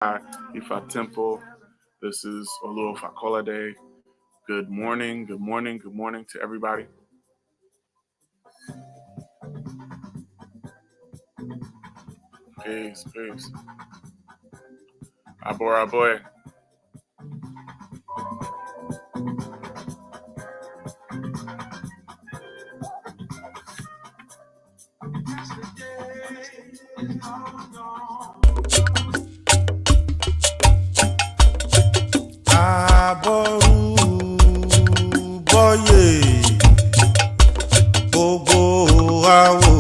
Ifa Temple. This is Olu Fakolade. Good morning, good morning, good morning to everybody. Peace, peace. Aboy, aboy. Àbọ̀rúbọyè gbogbo àwò.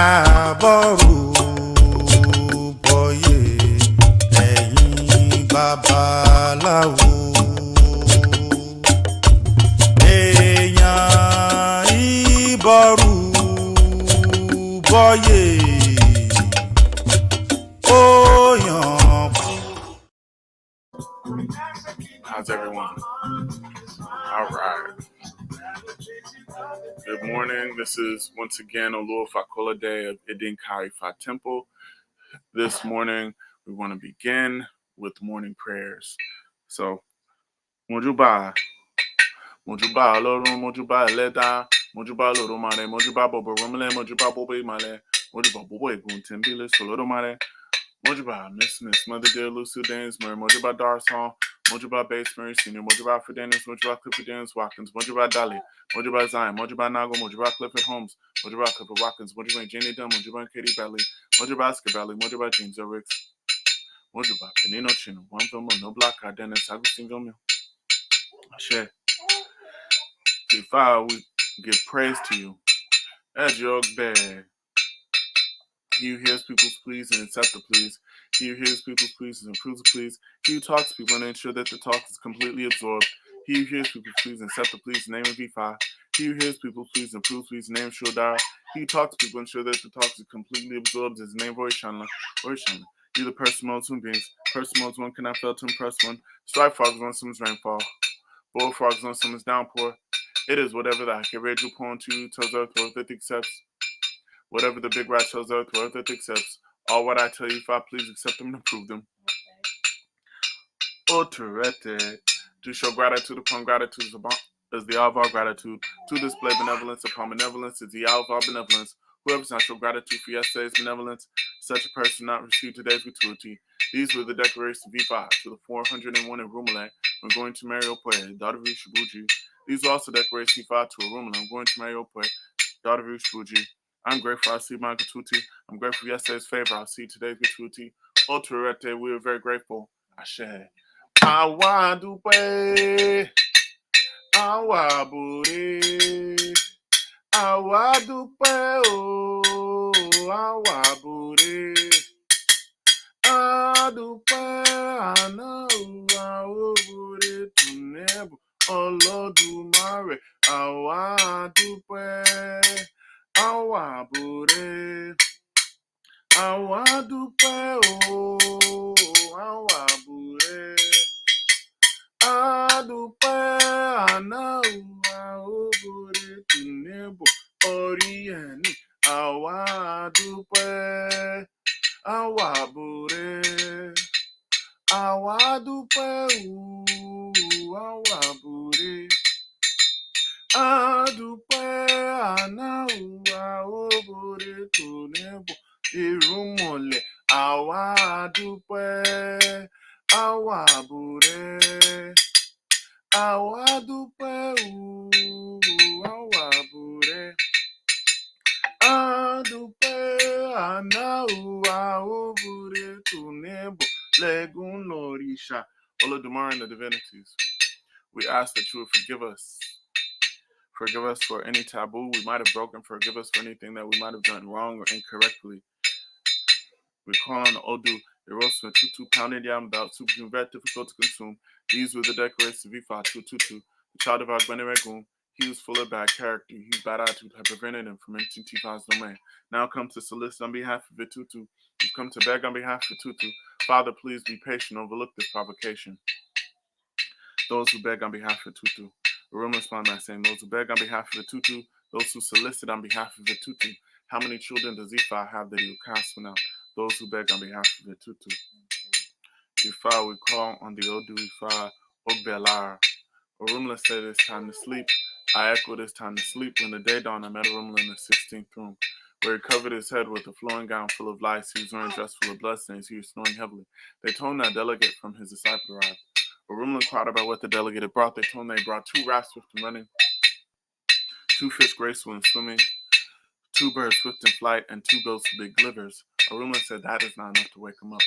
Àbọ̀rúbọyè ẹ̀yin babaláwo. Èèyàn ìbọ̀rúbọyè. How's everyone? All right. Good morning. This is once again Olu Fakolade of Idinkai Ifa Temple. This morning, we want to begin with morning prayers. So, Mojuba, Mojuba, Lorun, Mojuba, Leda, Mojuba, Lorumare, Mojuba, Bobo, Romale, Mojuba, Bobo, Male, Mojuba, Bobo, Gun, Timbile, Solorumare, Mojuba, Miss, Mother Dear, Lucy Danes, Mary, Mojuba, Darson, Mojuba, Base, Mary Senior, Mojuba, Fidenis, Mojuba, Clifford Dennis, Watkins, Mojuba, Dali, Mojuba, Zion, Mojuba, Nago, Mojuba, Clifford Holmes, Mojuba, Clifford Watkins, Mojuba, Jenny Dunn, Mojuba, Katie Belly, Mojuba, Skabelli, Mojuba, James Ricks, Mojuba, Benino Chino, one film, no block, Dennis, Agustin Gomez. Share. Father, we give praise to you. As your bed. He who hears people's pleas and accepts the pleas. He who hears people's pleas and approves the pleas. He who talks to people and ensures that the talk is completely absorbed. He who hears people's pleas and accepts the pleas in the name of V5. He who hears people's pleas and approves pleas in the name of Shodara. He who talks to people and ensures that the talk is completely absorbed is the name of Orishanla. Orishanla. You the person most human beings. Person most one cannot fail to impress one. Stripe frogs on someone's rainfall. Bull frogs on someone's downpour. It is whatever the Hakereju Pon to tells earth or earth accepts. Whatever the big rat tells earth or earth accepts. All what I tell you, if I please accept them and approve them. Otorete. To show gratitude upon gratitude is the hour of our gratitude. To display benevolence upon benevolence is the hour of our benevolence. Whoever does not show gratitude for yesterday's benevolence, such a person not receive today's gratuity. These were the declarations of V5 to the 401 in Rumale when going to marry Opoe, daughter of Ishibuji. These were also declarations V5 to a Rumale when going to marry Opoe, daughter of Ishibuji. I'm grateful I see my gratuity. I'm grateful for yesterday's favor. I'll see today's gratuity. Otorete, we are very grateful. Ashe. Àwa dúpẹ́, àwa bòrè, àwa dúpẹ́ o, àwa bòrè, àdúpẹ́ àná àwa bòrè tùnẹ́bù Olódùmarè, àwa dúpẹ́, àwa bòrè, àwa dúpẹ́ o, àwa bòrè. Adúpẹ́ àná òbòrè tùnébò orí ẹni àwa dúpẹ́ àwa bòrè àwa dúpẹ́ àwa bòrè adúpẹ́ àná òbòrè tùnébò irúnmọlẹ̀ àwa dúpẹ́ àwa bòrè. Àwa dúpẹ́ àwa bòrè. Adúpẹ́ àná àwa bòrè tùnébò lẹ́gùn lọ́rìṣà. Olodumare and the divinities, we ask that you would forgive us. Forgive us for any taboo we might have broken. Forgive us for anything that we might have done wrong or incorrectly. We call on the Odu, the roast with 2 pounded yam without soup being very difficult to consume. These were the declarations of V5 222. The child of Agbeneregum, he was full of bad character. His bad attitude had prevented him from entering Tifa's domain. Now come to solicit on behalf of Vitutu. We've come to beg on behalf of Vitutu. Father, please be patient, overlook this provocation. Those who beg on behalf of Tutu. The room respond by saying, those who beg on behalf of the Tutu, those who solicit on behalf of the Tutu. How many children does Ifa have that he will cast out? Those who beg on behalf of the Tutu. Ifa, we call on the Odu Ifa Ogbelar. Orumla said it's time to sleep. I echoed it's time to sleep. When the day dawned, I met Orumla in the 16th room, where he covered his head with a flowing gown full of lice. He was wearing a dress full of bloodstains. He was snoring heavily. They told him that delegate from his disciple arrived. Orumla inquired about what the delegate had brought. They told him they brought 2 rats swift and running, 2 fish graceful and swimming, 2 birds swift in flight, and 2 goats with big livers. Orumla said that is not enough to wake him up.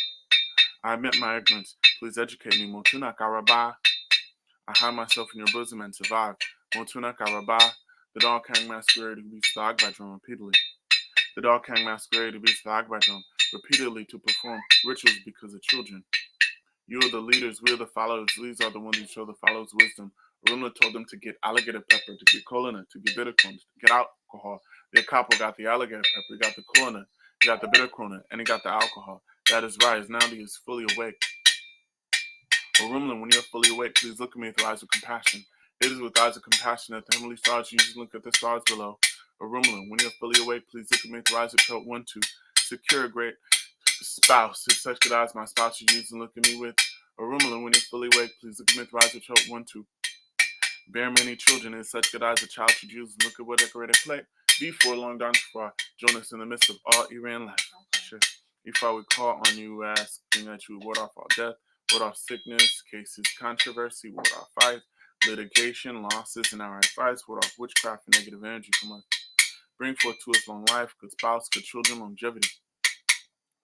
I admit my ignorance. Please educate me. Motuna Karaba. I hide myself in your bosom and survive. Motuna Karaba. The dog hang masquerade who beats the Agbadron repeatedly. The dog hang masquerade who beats the Agbadron repeatedly to perform rituals because of children. You are the leaders, we are the followers. These are the ones who show the followers wisdom. Aruna told them to get alligator pepper, to get colina, to get bitter corn, to get alcohol. The capo got the alligator pepper, he got the colina, he got the bitter corn, and he got the alcohol. That is right, now he is fully awake. Orumlan, when you are fully awake, please look at me through eyes of compassion. It is with eyes of compassion that the heavenly stars usually look at the stars below. Orumlan, when you are fully awake, please look at me through eyes of pelt 1, 2. Secure a great spouse, it's such good eyes my spouse should use and look at me with. Orumlan, when you're fully awake, please look at me through eyes of pelt 1, 2. Bear many children, it's such good eyes a child should use and look at what decorated plate. Before long down before Jonas in the midst of all Iran life. Sure. If I would call on you, asking that you would ward off all death, ward off sickness, cases, controversy, ward off fight, litigation, losses, and outright fights, ward off witchcraft and negative energy from us. Bring forth to us long life, good spouse, good children, longevity,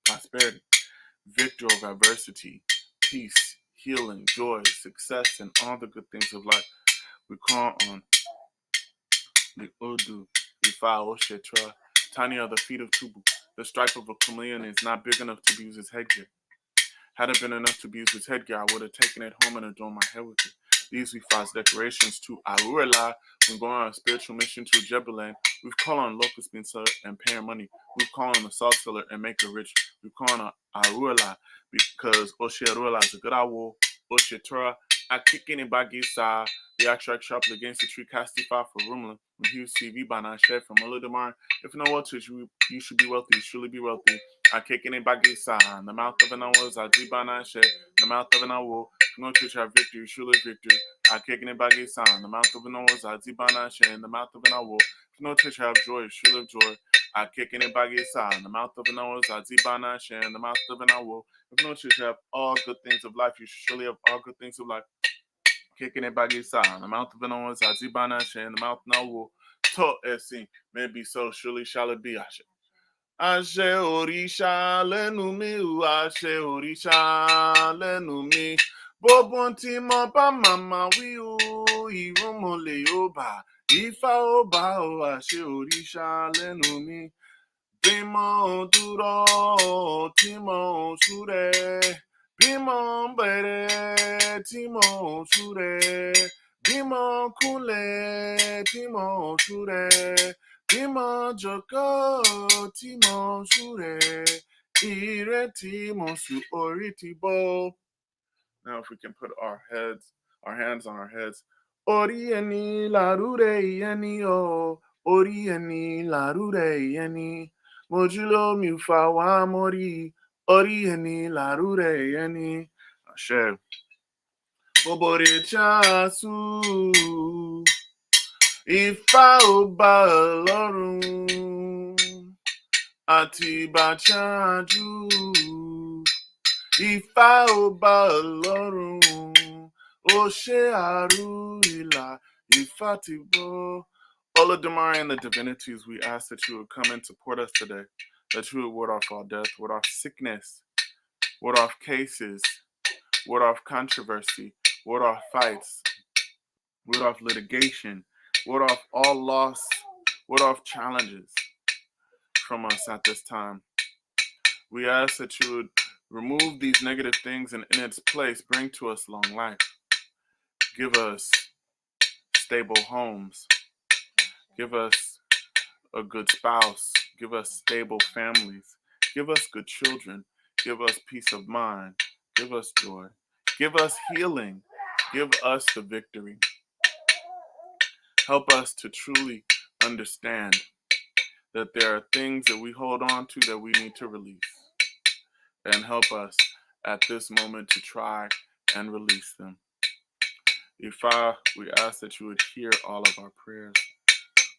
prosperity, victory over adversity, peace, healing, joy, success, and all the good things of life. We call on the Odu, Ifa Oshetra, tiny are the feet of Tubu. The stripe of a chameleon is not big enough to use his headgear. Had it been enough to use his headgear, I would have taken it home and adorned my head with it. These Ifa's decorations to Arurela. We're going on a spiritual mission to Jebelan. We've called on locust bean seller and paying money. We've called on the salt seller and make it rich. We've called on Arurela because Oshe Arurela is a good awo. Oshe Torah. I kick any bagisa. The extract sharply against the tree, cast for Rumlin. When he CV by not shed from Olodamar. If no what to you should be wealthy, you surely be wealthy. I kick any bagisa. In the mouth of an hours, I do by not shed. In the mouth of an hour, no church have victory, you surely victory. I kick any bagisa. In the mouth of an hours, I do by not shed. In the mouth of an hour, if no church have joy, you surely have joy. I kick any bagisa. In the mouth of an hours, I do by not shed. In the mouth of an hour, if no church have all good things of life, you surely have all good things of life. Kicking it bagisa, in the mouth of an orange, Azibana, in the mouth now will talk esi, maybe so, surely shall it be. Ashe. Ashe Orisha lenumi, Ashe Orisha lenumi. Bobonti mo ba mama wi o, irumo le oba, ifa oba o, Ashe Orisha lenumi. Bimo duro, timo sure. Bimo bere, timo sure. Bimo kule, timo sure. Bimo joko, timo sure. Ire timo su oritibo. Now if we can put our hands on our heads. Orieni larure yeni o. Orieni larure yeni. Mojulo mi fa wa mori. Orieni larure yeni. Ashe. Obore chasu. Ifa oba lorun. Atiba chaju. Ifa oba lorun. Oshe arula. Ifa tibo. All of Damari and the divinities, we ask that you would come and support us today, that you would ward off all death, ward off sickness, ward off cases, ward off controversy, ward off fights, ward off litigation, ward off all loss, ward off challenges from us at this time. We ask that you would remove these negative things and in its place bring to us long life. Give us stable homes. Give us a good spouse. Give us stable families. Give us good children. Give us peace of mind. Give us joy. Give us healing. Give us the victory. Help us to truly understand that there are things that we hold on to that we need to release. And help us at this moment to try and release them. Ifa, we ask that you would hear all of our prayers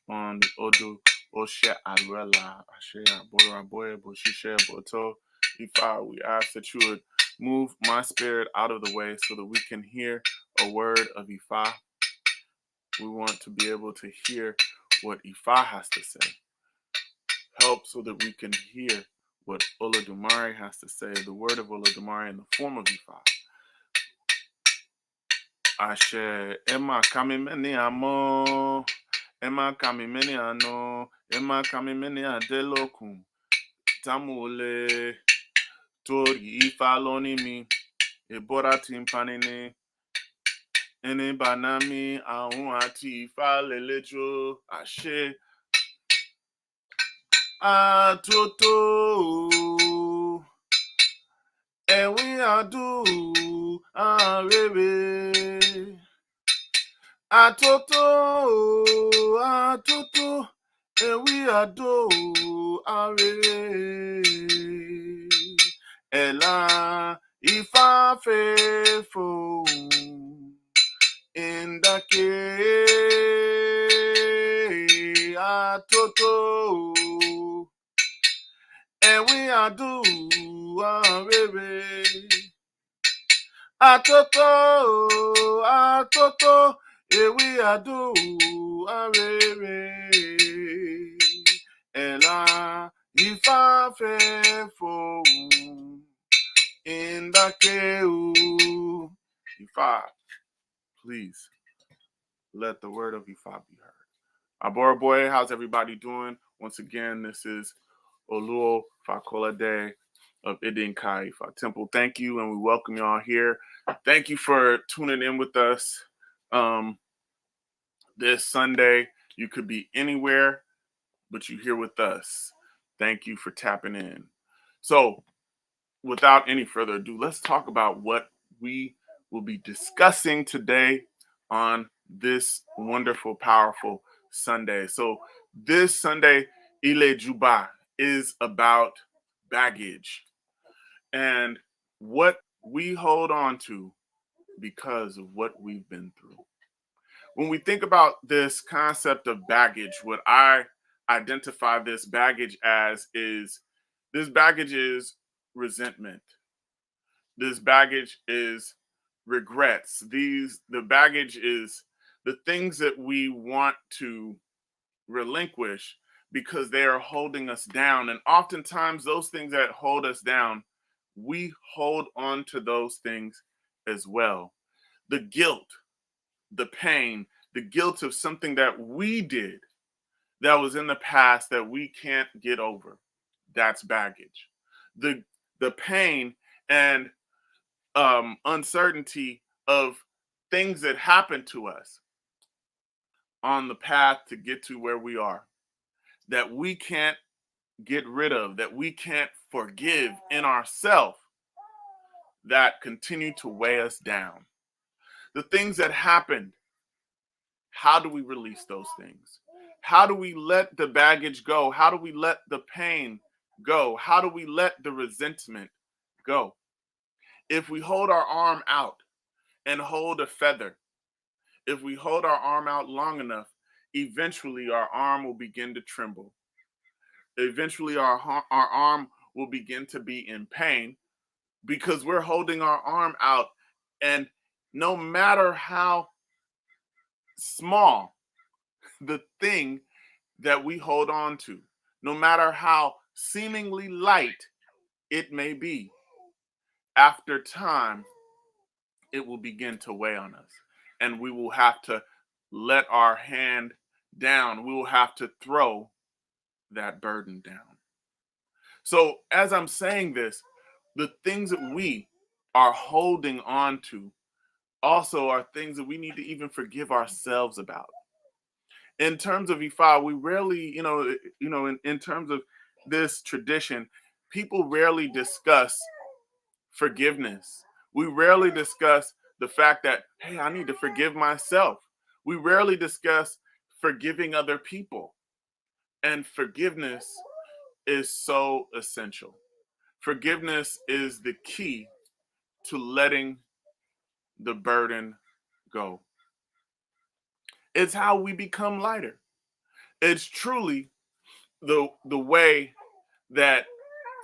on the Odu, Oshe Adwela, Ashe Abora Boye, Boshishe Boto. Ifa, we ask that you would move my spirit out of the way so that we can hear a word of Ifa. We want to be able to hear what Ifa has to say. Help so that we can hear what Olodumare has to say, the word of Olodumare in the form of Ifa. Ashe, Emma kami meni amo, Emma kami meni ano, Emma kami meni adelokun, Tamule, Tori Ifa loni mi, Ebora timpanini, Ene banami, Ahun ati Ifa lelejo, Ashe, Atoto, Ewi adu, Arebe. Atoto, atoto, ewi ado, are. Ela, ifa fefo, indake, atoto, ewi ado, are. Atoto, atoto, ewi adu arere. Ela ifa fefo in the keu. Ifa, please let the word of Ifa be heard. Abora boy, how's everybody doing? Once again, this is Oluo Fakolade of Idinkai Ifa Temple. Thank you, and we welcome y'all here. Thank you for tuning in with us this Sunday. You could be anywhere, but you're here with us. Thank you for tapping in. So, without any further ado, let's talk about what we will be discussing today on this wonderful, powerful Sunday. So, this Sunday, Ile Juba is about baggage and what we hold on to because of what we've been through. When we think about this concept of baggage, what I identify this baggage as is this baggage is resentment. This baggage is regrets. The baggage is the things that we want to relinquish because they are holding us down. And oftentimes those things that hold us down, we hold on to those things as well. The guilt, the pain, the guilt of something that we did that was in the past that we can't get over. That's baggage. The pain and uncertainty of things that happened to us on the path to get to where we are that we can't get rid of, that we can't forgive in ourselves, that continue to weigh us down. The things that happened, how do we release those things? How do we let the baggage go? How do we let the pain go? How do we let the resentment go? If we hold our arm out and hold a feather, if we hold our arm out long enough, eventually our arm will begin to tremble. Eventually our arm will begin to be in pain because we're holding our arm out, and no matter how small the thing that we hold on to, no matter how seemingly light it may be, after time, it will begin to weigh on us. And we will have to let our hand down. We will have to throw that burden down. So, as I'm saying this, the things that we are holding on to also are things that we need to even forgive ourselves about. In terms of Ifa, we rarely, in terms of this tradition, people rarely discuss forgiveness. We rarely discuss the fact that, hey, I need to forgive myself. We rarely discuss forgiving other people. And forgiveness is so essential. Forgiveness is the key to letting the burden go. It's how we become lighter. It's truly the way that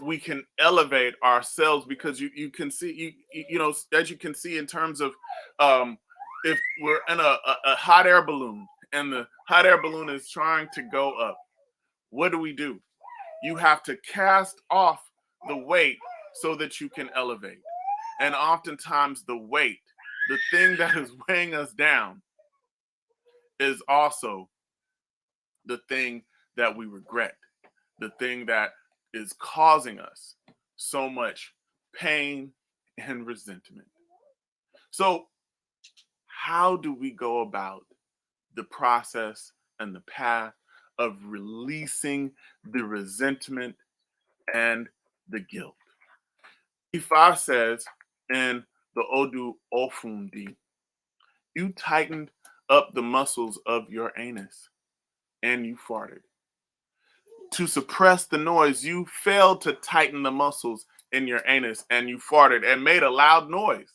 we can elevate ourselves, because you can see you know, as you can see in terms of um if we're in a hot air balloon and the hot air balloon is trying to go up, what do? You have to cast off the weight so that you can elevate. And oftentimes the weight, the thing that is weighing us down, is also the thing that we regret, the thing that is causing us so much pain and resentment. So, how do we go about the process and the path of releasing the resentment and the guilt? Ifa says in the Odu Ofundi, you tightened up the muscles of your anus and you farted. To suppress the noise, you failed to tighten the muscles in your anus and you farted and made a loud noise.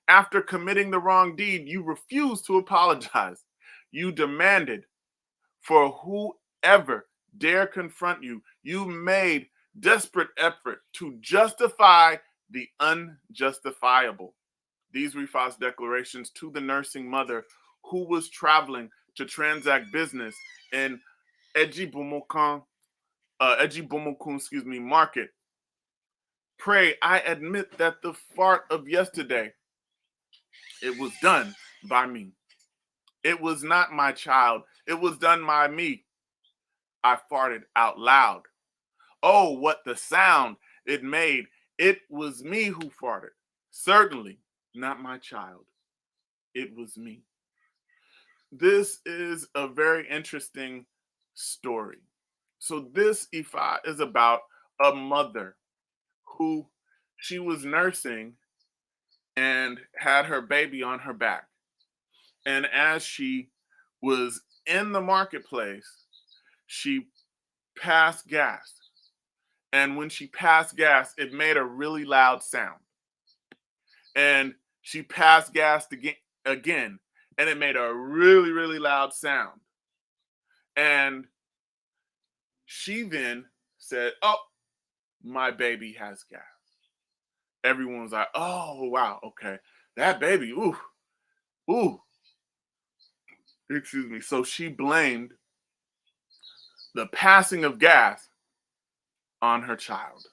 After committing the wrong deed, you refused to apologize. You demanded for whoever dare confront you. You made desperate effort to justify the unjustifiable. These were Ifa's declarations to the nursing mother who was traveling to transact business in Ejibomokun, market. Pray, I admit that the fart of yesterday, it was done by me. It was not my child. It was done by me. I farted out loud. Oh, what the sound it made. It was me who farted. Certainly not my child. It was me. This is a very interesting story. So this Ifa is about a mother who she was nursing and had her baby on her back. And as she was in the marketplace, she passed gas. And when she passed gas, it made a really loud sound. And she passed gas again, and it made a really, really loud sound. And she then said, "Oh, my baby has gas." Everyone was like, "Oh, wow, okay. That baby, ooh, ooh." Excuse me. So she blamed the passing of gas on her child.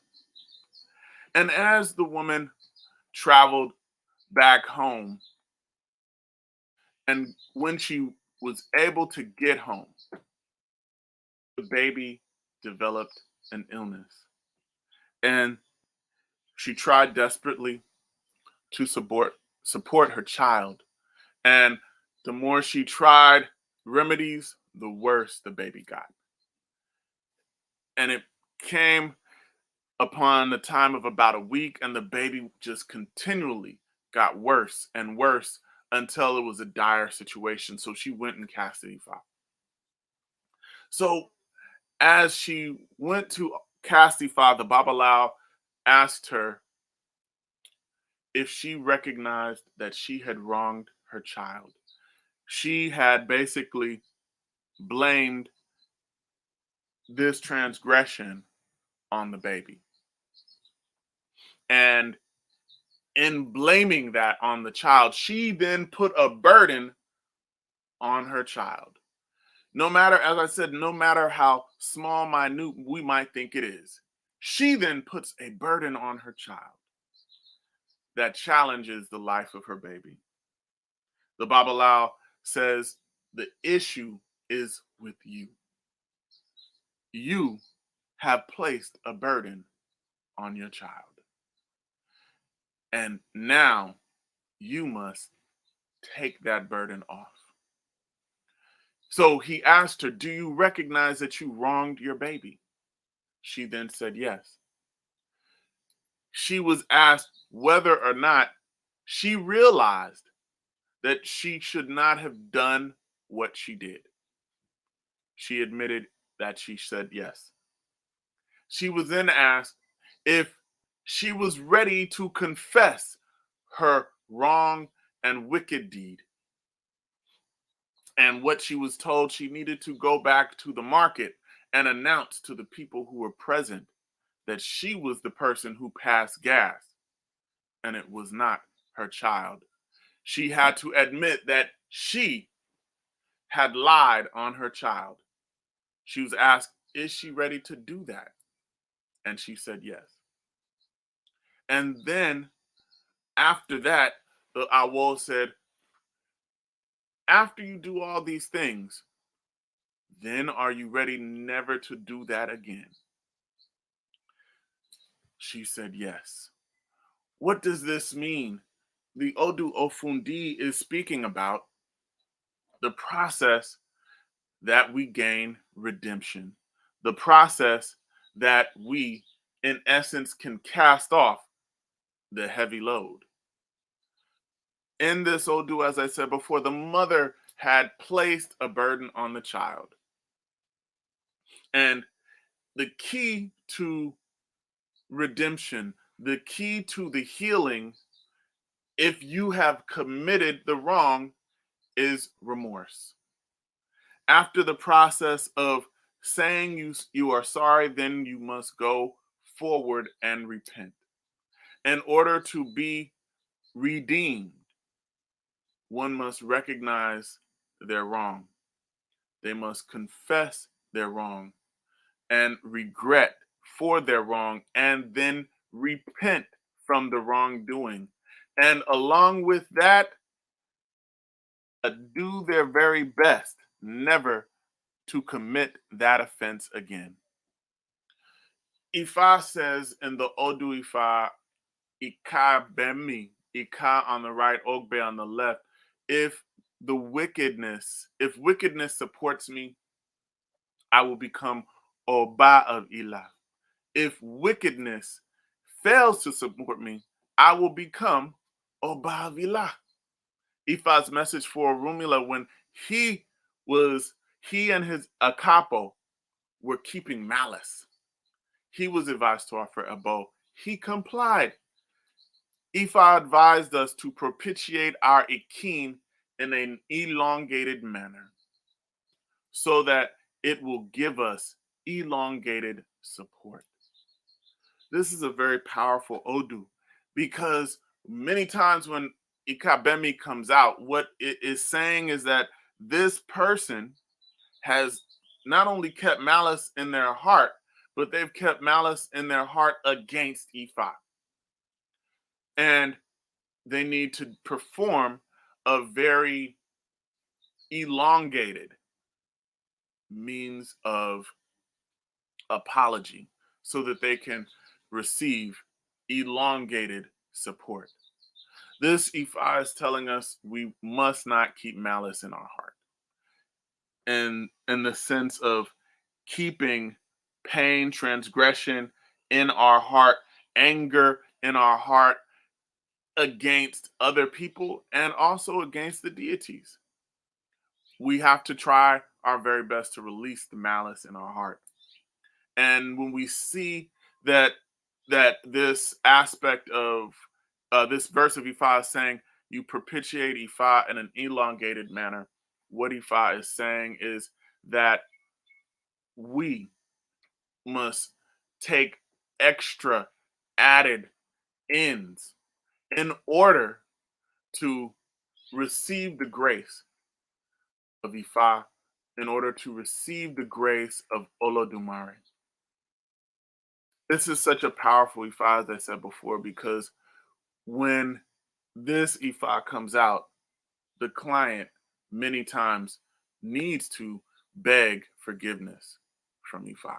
And as the woman traveled back home, and when she was able to get home, the baby developed an illness. And she tried desperately to support her child. And the more she tried remedies, the worse the baby got. And it came upon the time of about a week, and the baby just continually got worse and worse until it was a dire situation. So she went and cast the Ifa. So as she went to cast Ifa, the Babalao asked her if she recognized that she had wronged her child. She had basically blamed this transgression on the baby. And in blaming that on the child, she then put a burden on her child. No matter, as I said, no matter how small, minute we might think it is, she then puts a burden on her child that challenges the life of her baby. The Babalao says the issue is with you. You have placed a burden on your child. And now you must take that burden off. So he asked her, "Do you recognize that you wronged your baby?" She then said yes. She was asked whether or not she realized that she should not have done what she did. She admitted that she said yes. She was then asked if she was ready to confess her wrong and wicked deed. And what she was told, she needed to go back to the market and announce to the people who were present that she was the person who passed gas and it was not her child. She had to admit that she had lied on her child. She was asked, is she ready to do that? And she said yes. And then after that, the Awo said, after you do all these things, then are you ready never to do that again? She said yes. What does this mean? The Odu Ofundi is speaking about the process that we gain redemption, the process that we, in essence, can cast off the heavy load. In this Odu, as I said before, the mother had placed a burden on the child. And the key to redemption, the key to the healing, if you have committed the wrong, is remorse. After the process of saying you are sorry, then you must go forward and repent. In order to be redeemed, one must recognize their wrong. They must confess their wrong and regret for their wrong, and then repent from the wrongdoing. And along with that, do their very best never to commit that offense again. Ifa says in the Odu Ifa, Ika Bemi, Ika on the right, Ogbe on the left, if wickedness supports me, I will become Oba of Ila. If wickedness fails to support me, I will become Oba of Ila. Ifa's message for Rumila when he and his Akapo were keeping malice. He was advised to offer a bow. He complied. Ifa advised us to propitiate our Ikin in an elongated manner so that it will give us elongated support. This is a very powerful Odu because many times when Ikabemi comes out, what it is saying is that this person has not only kept malice in their heart, but they've kept malice in their heart against Ifa. And they need to perform a very elongated means of apology so that they can receive elongated support. This Ifa is telling us we must not keep malice in our heart. And in the sense of keeping pain, transgression in our heart, anger in our heart against other people and also against the deities. We have to try our very best to release the malice in our heart. And when we see that this aspect of this verse of Ifa is saying you propitiate Ifa in an elongated manner, what Ifa is saying is that we must take extra added ends in order to receive the grace of Ifa, in order to receive the grace of Olodumare. This is such a powerful Ifa, as I said before, because when this Ifa comes out, the client many times needs to beg forgiveness from Ifa.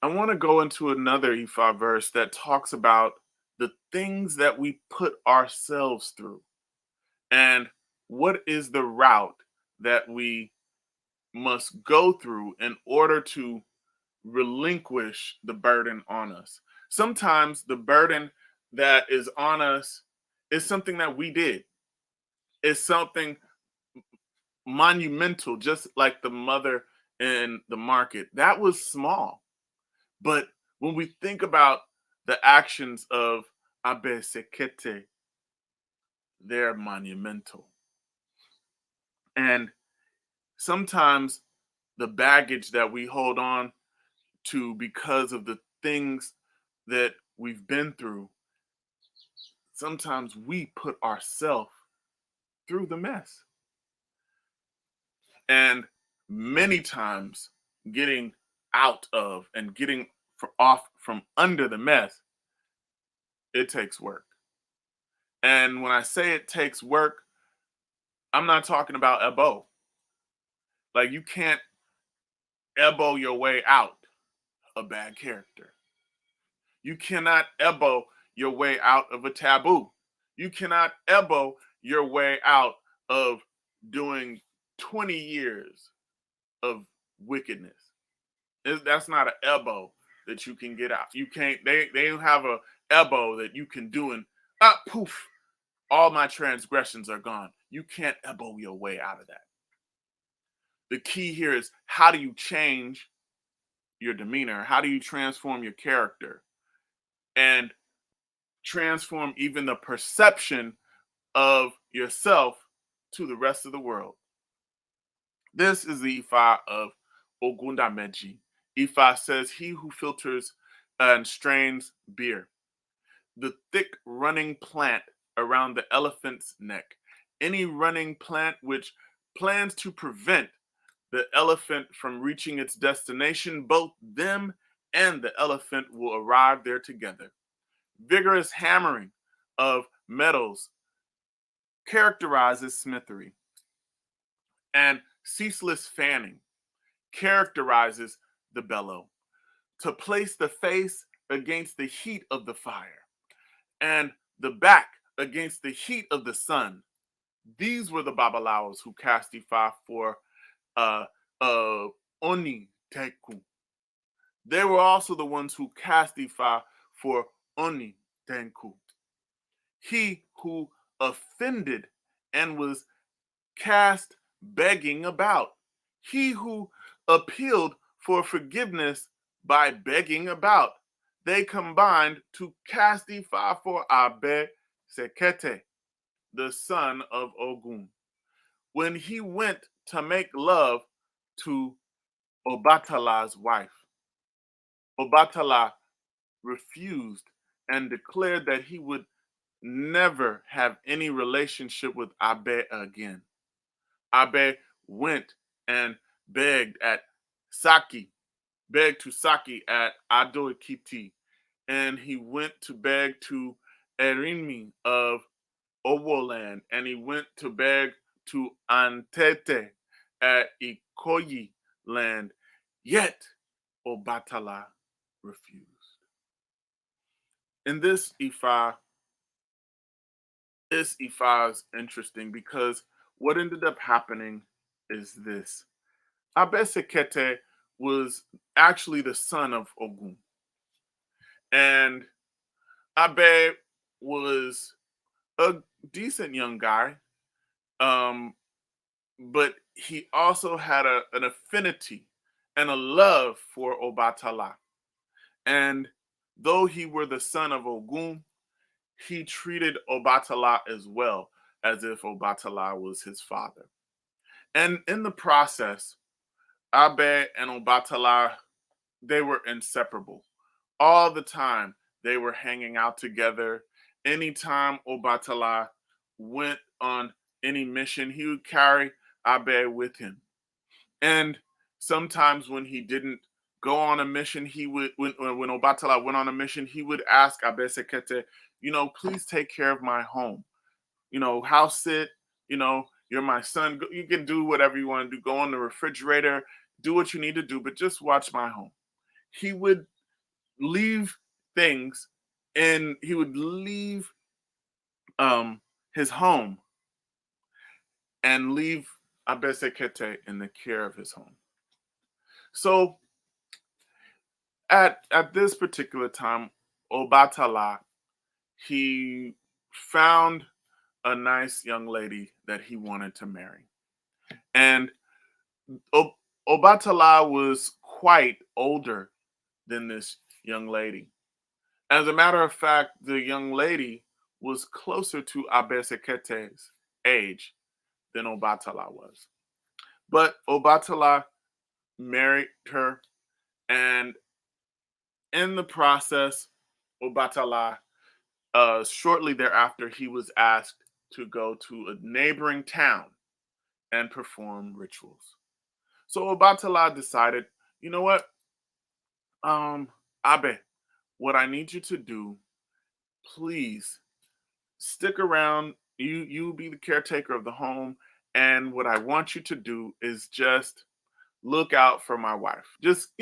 I want to go into another Ifa verse that talks about the things that we put ourselves through and what is the route that we must go through in order to relinquish the burden on us. Sometimes the burden that is on us is something that we did. It's something monumental, just like the mother in the market. That was small. But when we think about the actions of Abe Sekete, they're monumental. And sometimes the baggage that we hold on to because of the things that we've been through, sometimes we put ourselves through the mess. And many times getting out of and getting off from under the mess, it takes work. And when I say it takes work, I'm not talking about ebo. Like you can't ebo your way out a bad character. You cannot ebo your way out of a taboo. You cannot ebo your way out of doing 20 years of wickedness. That's not an ebo that you can get out. You can't, they don't have a ebo that you can do and poof, all my transgressions are gone. You can't ebo your way out of that. The key here is how do you change your demeanor? How do you transform your character and transform even the perception of yourself to the rest of the world? This is the Ifa of Ogundameji. Ifa says, he who filters and strains beer, the thick running plant around the elephant's neck, any running plant which plans to prevent the elephant from reaching its destination, both them and the elephant will arrive there together. Vigorous hammering of metals characterizes smithery, and ceaseless fanning characterizes the bellow. To place the face against the heat of the fire and the back against the heat of the sun. These were the Babalaos who cast Ifa for uh, Oni Teku. They were also the ones who cast Ifa for Oni Tenku. He who offended and was cast begging about. He who appealed for forgiveness by begging about. They combined to cast Ifa for Abe Sekete, the son of Ogun, when he went to make love to Obatala's wife. Obatala refused and declared that he would never have any relationship with Abe again. Abe went and begged to Saki at Ado Ekiti, and he went to beg to Erinmi of Owoland, and he went to beg to Antete at Ikoyi land, yet Obatala refused. In this Ifa is interesting because what ended up happening is this. Abe Sekete was actually the son of Ogun. And Abe was a decent young guy, but he also had an affinity and a love for Obatala. And though he were the son of Ogun, he treated Obatala as well as if Obatala was his father. And in the process, Abe and Obatala, they were inseparable. All the time they were hanging out together. Anytime Obatala went on any mission, he would carry Abe with him. And sometimes when he didn't go on a mission, he would when Obatala went on a mission, he would ask Abe Sekete, please take care of my home. House sit, you're my son. You can do whatever you want to do. Go on the refrigerator, do what you need to do, but just watch my home. He would leave things and he would leave his home and leave Abe Sekete in the care of his home. So at this particular time, Obatala, he found a nice young lady that he wanted to marry. And Obatala was quite older than this young lady. As a matter of fact, the young lady was closer to Abesekete's age than Obatala was. But Obatala married her, and in the process, Obatala, shortly thereafter, he was asked to go to a neighboring town and perform rituals. So Obatala decided, you know what, um, Abe, what I need you to do, please stick around. You be the caretaker of the home, and what I want you to do is just look out for my wife. Just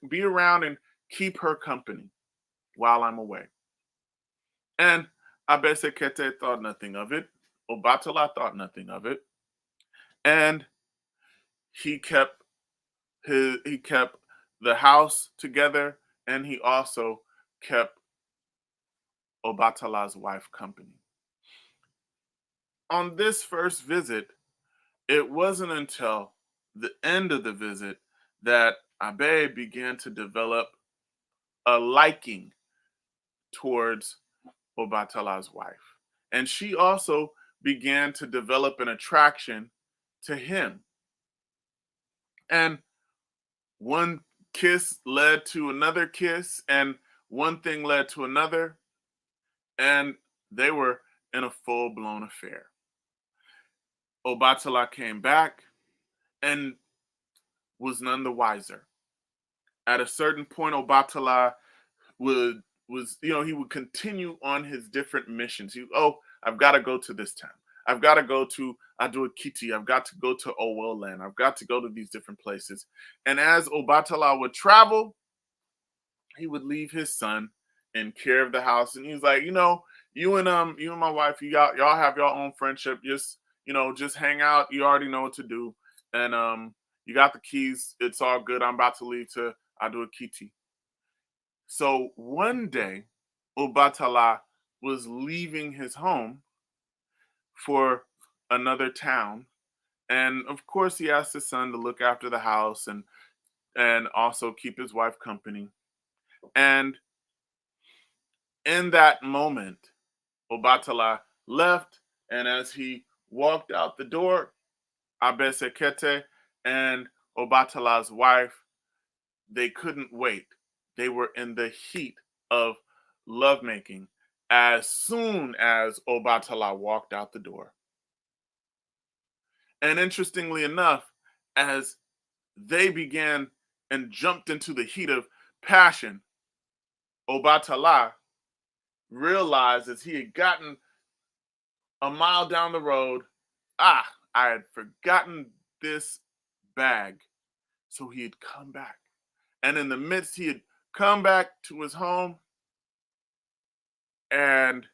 be around and keep her company while I'm away. And Abesekete thought nothing of it. Obatala thought nothing of it, and he kept he kept the house together, and he also kept Obatala's wife company. On this first visit, it wasn't until the end of the visit that Abe began to develop a liking towards Obatala's wife. And she also began to develop an attraction to him. And one kiss led to another kiss, and one thing led to another, and they were in a full blown affair. Obatala came back and was none the wiser. At a certain point, Obatala would was he would continue on his different missions. I've got to go to this town. I've got to go to Aduakiti. I've got to go to Owoland. I've got to go to these different places. And as Obatala would travel, he would leave his son in care of the house. And he's like, you and my wife, y'all have your own friendship. Just hang out. You already know what to do. And you got the keys. It's all good. I'm about to leave to Aduakiti. So one day, Obatala was leaving his home for another town, and of course, he asked his son to look after the house and also keep his wife company. And in that moment, Obatala left, and as he walked out the door, Abesekete and Obatala's wife, they couldn't wait. They were in the heat of lovemaking as soon as Obatala walked out the door. And interestingly enough, as they began and jumped into the heat of passion, Obatala realized as he had gotten a mile down the road, I had forgotten this bag. So he had come back. And in the midst, he had come back to his home. And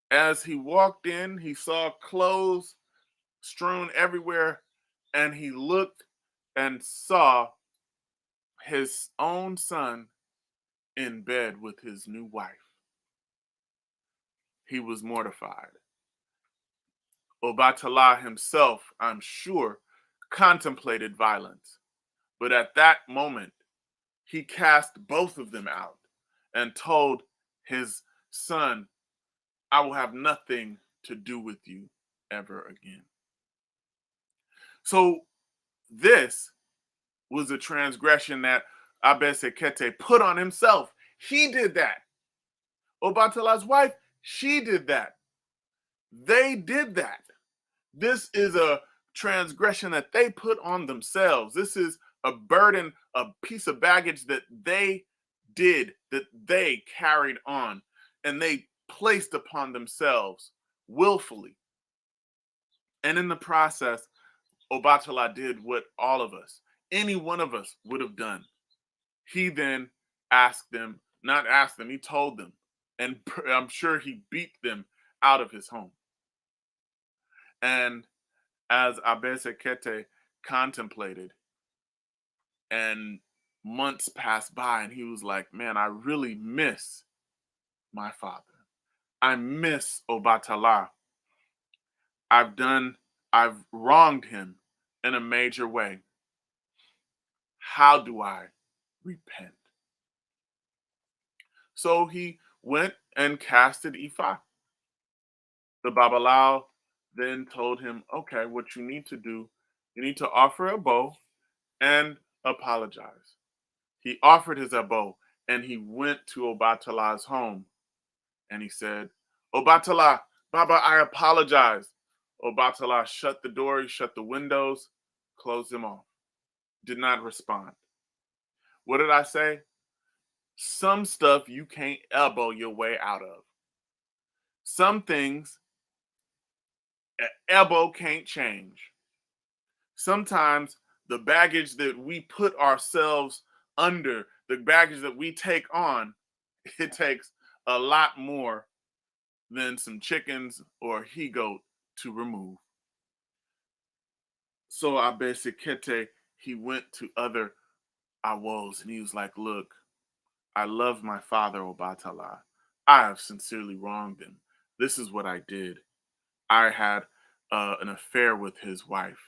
as he walked in, he saw clothes strewn everywhere. And he looked and saw his own son in bed with his new wife. He was mortified. Obatala himself, I'm sure, contemplated violence. But at that moment, he cast both of them out and told his son, I will have nothing to do with you ever again. So this was a transgression that Abesekete put on himself. He did that. Obatala's wife, she did that. They did that. This is a transgression that they put on themselves. This is a burden, a piece of baggage that they did, that they carried on, and they placed upon themselves willfully. And in the process, Obatala did what all of us, any one of us would have done. He then asked them, not asked them, he told them, and I'm sure he beat them out of his home. And as Abesekete contemplated, and months passed by, and he was like, man, I really miss my father. I miss Obatala. I've wronged him in a major way. How do I repent? So he went and casted Ifa. The Babalao then told him, okay, what you need to do, you need to offer a bow and apologize. He offered his abo and he went to Obatala's home and he said, Obatala, Baba, I apologize. Obatala shut the door, he shut the windows, closed them off, did not respond. What did I say? Some stuff you can't elbow your way out of. Some things an elbow can't change. Sometimes the baggage that we put ourselves under, the baggage that we take on, it takes a lot more than some chickens or a he goat to remove. So Abesekete, he went to other Awos and he was like, look, I love my father Obatala. I have sincerely wronged him. This is what I did. I had an affair with his wife.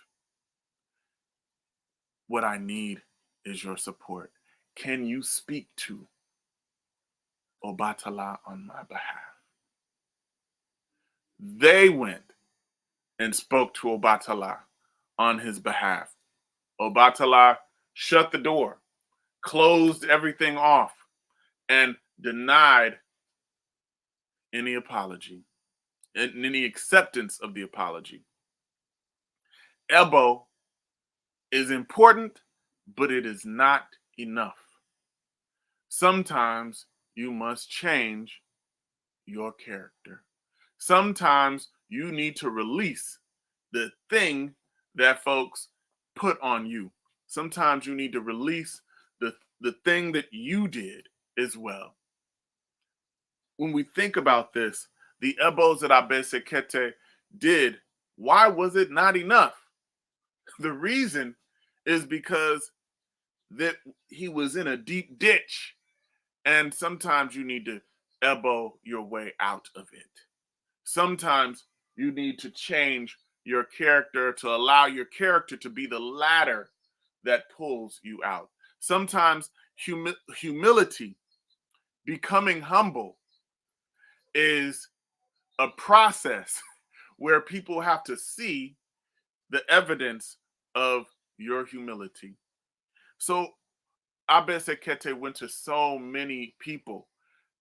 What I need is your support. Can you speak to Obatala on my behalf? They went and spoke to Obatala on his behalf. Obatala shut the door, closed everything off, and denied any apology and any acceptance of the apology. Ebo is important, but it is not enough. Sometimes you must change your character. Sometimes you need to release the thing that folks put on you. Sometimes you need to release the thing that you did as well. When we think about this, the ebos that Abesekete did, why was it not enough? The reason is because that he was in a deep ditch, and sometimes you need to elbow your way out of it. Sometimes you need to change your character to allow your character to be the ladder that pulls you out. Sometimes humility, becoming humble, is a process where people have to see the evidence of your humility. So Abesekete went to so many people,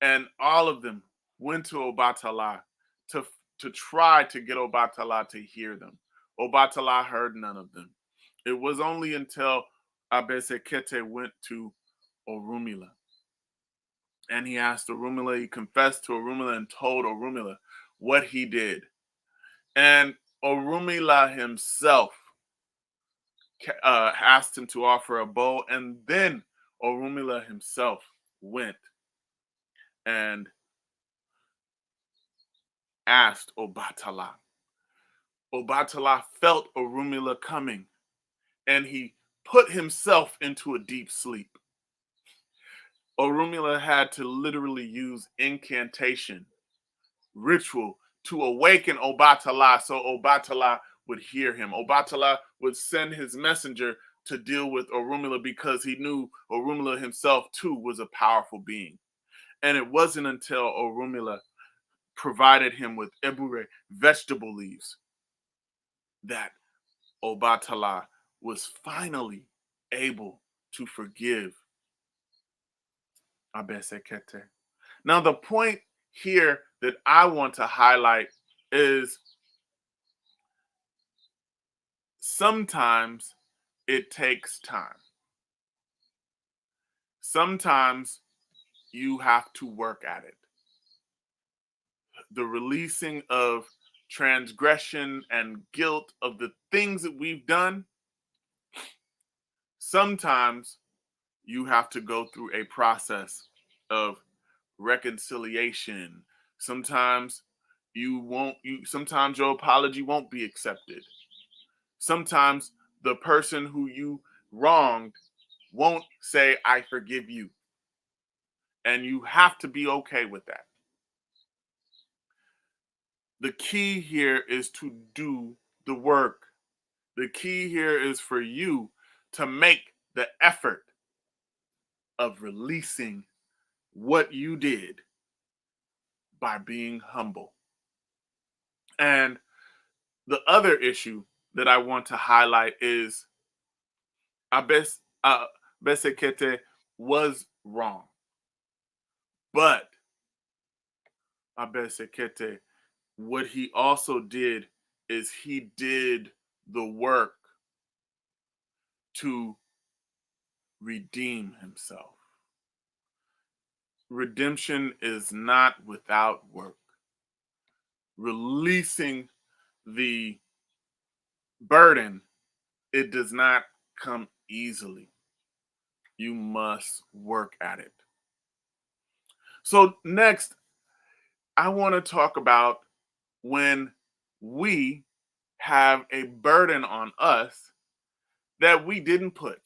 and all of them went to Obatala to, to try to get Obatala to hear them. Obatala heard none of them. It was only until Abesekete went to Orumila. And he asked Orumila, he confessed to Orumila and told Orumila what he did. And Orumila himself asked him to offer a bow, and then Orumila himself went and asked Obatala. Obatala felt Orumila coming, and he put himself into a deep sleep. Orumila had to literally use incantation, ritual, to awaken Obatala so Obatala would hear him. Obatala would send his messenger to deal with Orumila because he knew Orumila himself too was a powerful being. And it wasn't until Orumila provided him with ebure, vegetable leaves, that Obatala was finally able to forgive Abesekete. Now, the point here that I want to highlight is sometimes it takes time. Sometimes you have to work at it. The releasing of transgression and guilt of the things that we've done, sometimes you have to go through a process of reconciliation. Sometimes sometimes your apology won't be accepted. Sometimes the person who you wronged won't say, I forgive you. And you have to be okay with that. The key here is to do the work. The key here is for you to make the effort of releasing what you did by being humble. And the other issue that I want to highlight is Abes, Besekete was wrong, but Abesekete, what he also did is he did the work to redeem himself. Redemption is not without work. Releasing the burden, it does not come easily. You must work at it. So, next, I want to talk about when we have a burden on us that we didn't put.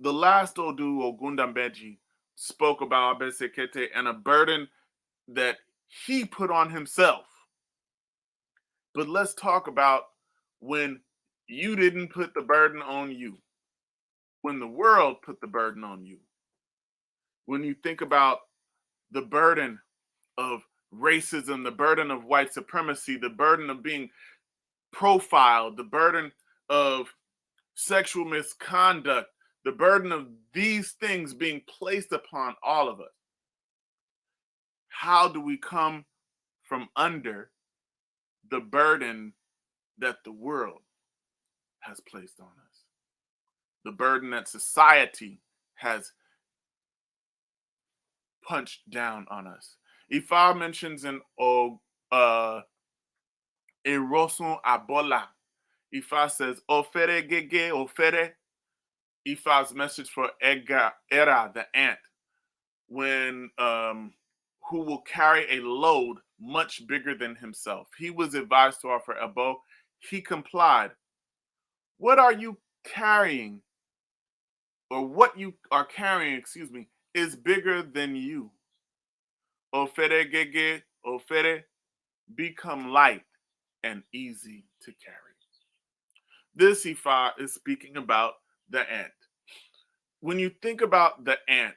The last Odu Ogundambeji spoke about Abesekete and a burden that he put on himself. But let's talk about when you didn't put the burden on you, when the world put the burden on you. When you think about the burden of racism, the burden of white supremacy, the burden of being profiled, the burden of sexual misconduct, the burden of these things being placed upon all of us. How do we come from under the burden that the world has placed on us? The burden that society has punched down on us. Ifa mentions in Erosun Abola. Ifa says, Ofere gege ofere. Ifa's message for Era, the ant, when who will carry a load much bigger than himself. He was advised to offer a bow. He complied. What are you carrying, or what you are carrying, excuse me, is bigger than you. Ofere gege ofere, become light and easy to carry. This Ifa is speaking about the ant. When you think about the ant,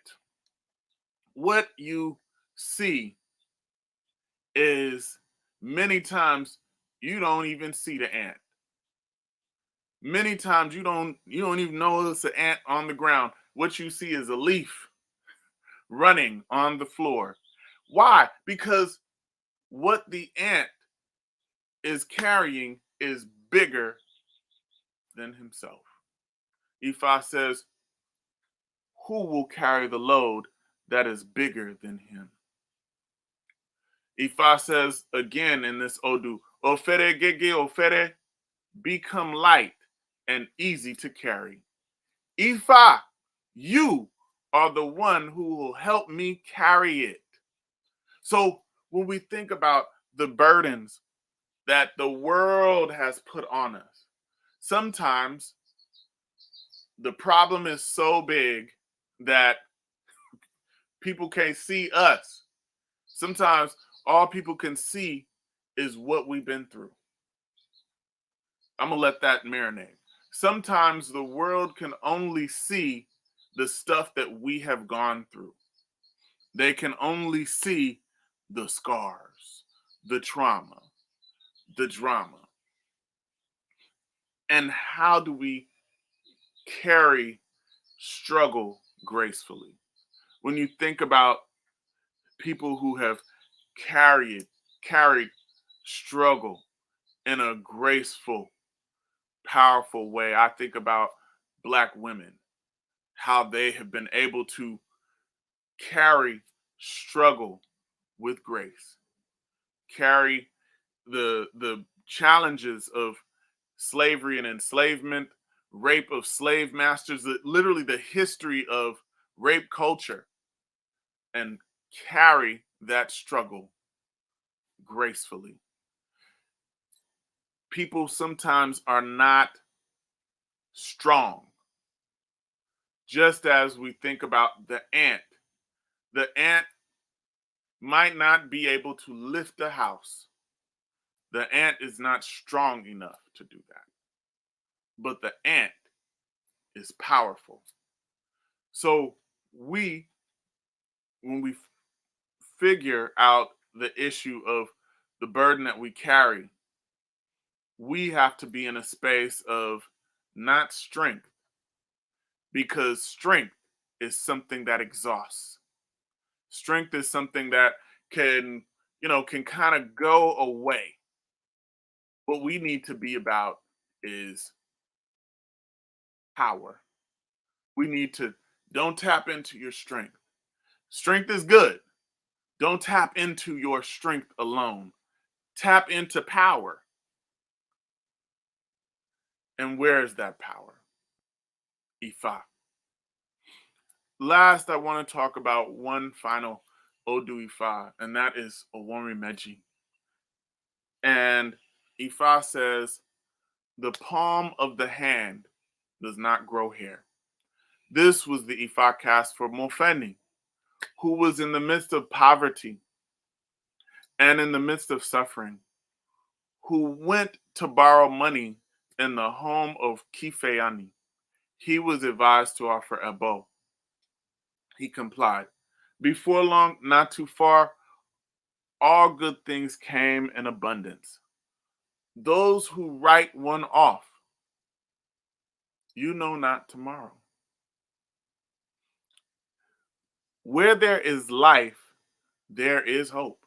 what you see is many times you don't even see the ant. Many times you don't even know it's an ant on the ground. What you see is a leaf running on the floor. Why? Because what the ant is carrying is bigger than himself. Ifa says, who will carry the load that is bigger than him? Ifa says again in this Odu, Ofere gege ofere, become light and easy to carry. Ifa, you are the one who will help me carry it. So when we think about the burdens that the world has put on us, sometimes the problem is so big that people can't see us. Sometimes all people can see is what we've been through. I'm going to let that marinate. Sometimes the world can only see the stuff that we have gone through. They can only see the scars, the trauma, the drama. And how do we carry struggle gracefully? When you think about people who have carried struggle in a graceful, powerful way, I think about Black women, how they have been able to carry struggle with grace, carry the challenges of slavery and enslavement, rape of slave masters, literally the history of rape culture, and carry that struggle gracefully. People sometimes are not strong. Just as we think about the ant might not be able to lift a house. The ant is not strong enough to do that. but the ant is powerful. So we, when we figure out the issue of the burden that we carry, we have to be in a space of not strength, because strength is something that exhausts. Strength is something that can, can kind of go away. What we need to be about is power. We need to don't tap into your strength. Strength is good. Don't tap into your strength alone. Tap into power. And where is that power? Ifa. Last, I want to talk about one final Odu Ifa, and that is Owori Meji. And Ifa says, the palm of the hand does not grow hair. This was the Ifa cast for Mofeni, who was in the midst of poverty and in the midst of suffering, who went to borrow money in the home of Kifeani. He was advised to offer Ebo. He complied. Before long, not too far, all good things came in abundance. Those who write one off, you know not tomorrow. Where there is life, there is hope.